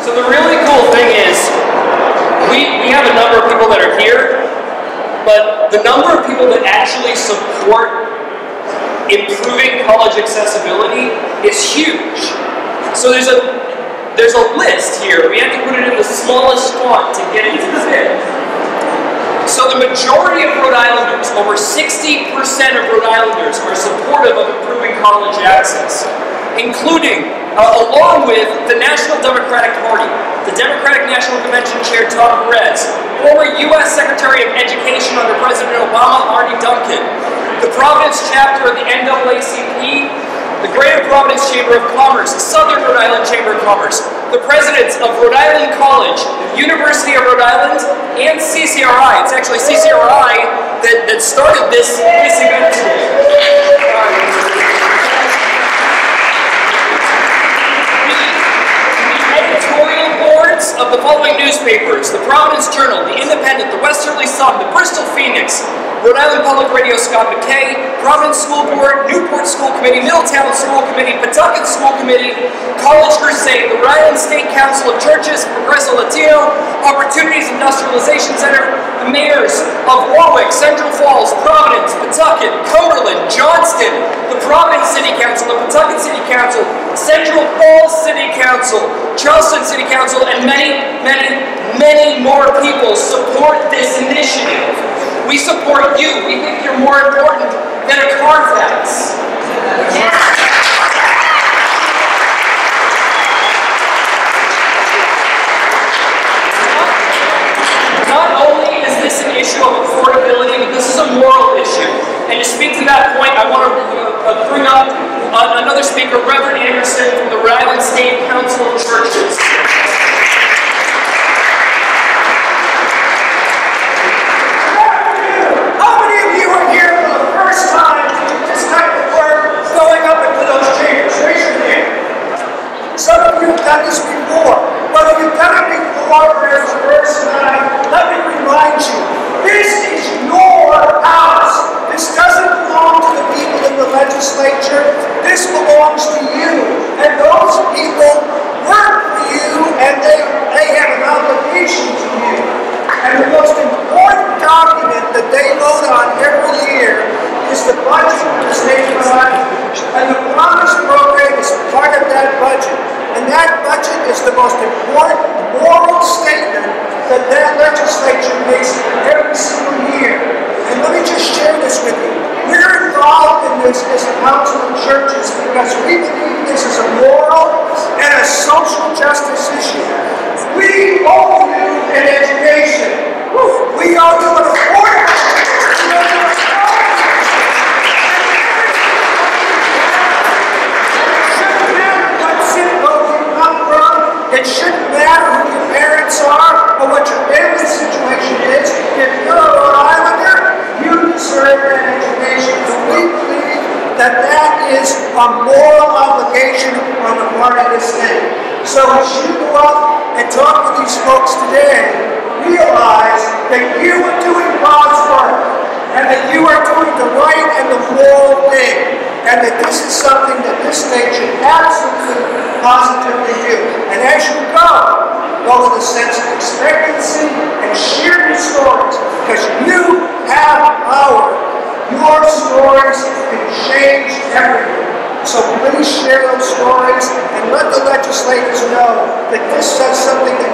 So the really cool thing is, we have a number of people that are here, but the number of people that actually support improving college accessibility is huge. So there's a list here. We have to put it in the smallest font to get into the bit. So the majority of Rhode Islanders, over 60% of Rhode Islanders, are supportive of improving college access, including, along with the National Democratic Party, the Democratic National Convention Chair Tom Perez, former U.S. Secretary of Education under President Obama, Artie Duncan, the Providence chapter of the NAACP, the Greater Providence Chamber of Commerce, the Southern Rhode Island Chamber of Commerce, the presidents of Rhode Island College, University of Rhode Island, and CCRI. It's actually CCRI that started this event today. Editorial boards of the following newspapers: the Providence Journal, the Independent, the Westerly Sun, the Bristol Phoenix, Rhode Island Public Radio Scott McKay, Providence School Board, Newport School Committee, Middletown School Committee, Pawtucket School Committee, College Crusade, the Rhode Island State Council of Churches, Progresso Latino, Opportunities Industrialization Center, the mayors of Warwick, Central Falls, Providence, Pawtucket, Cumberland, Johnston, the Providence City Council, the Pawtucket City Council, Central Falls City Council, Charleston City Council, and many, many, many more people support this initiative. We support you. We think you're more important than a Carfax. Not only is this an issue of affordability, but this is a moral issue. And to speak to that point, I want to bring up another speaker, Reverend Anderson from the Rhode Island State Council of Churches. Some of you have done this before. Whether you've done it before or as the first time, let me remind you, this is your house. This doesn't belong to the people in the legislature. This belongs to you. And those people work for you, and they have an obligation to you. And the most important document that they vote on every year is the budget for the state of Rhode Island. And the Promise program is part of that budget. And that budget is the most important moral statement that legislature makes every single year. And let me just share this with you. We're involved in this as a council of churches because we believe this is a moral and a social justice issue. We owe you an education. We owe you an affordable. It shouldn't matter who your parents are or what your family situation is. If you're a Rhode Islander, you deserve an education. And we believe that that is a moral obligation on the part of this state. So as you go up and talk to these folks today, realize that you are doing God's work and that you are doing the right and the moral thing. And that this is something that this state should absolutely, positively do. And as you go with a sense of expectancy and share your stories, because you have power. Your stories can change everything. So please share those stories and let the legislators know that this is something that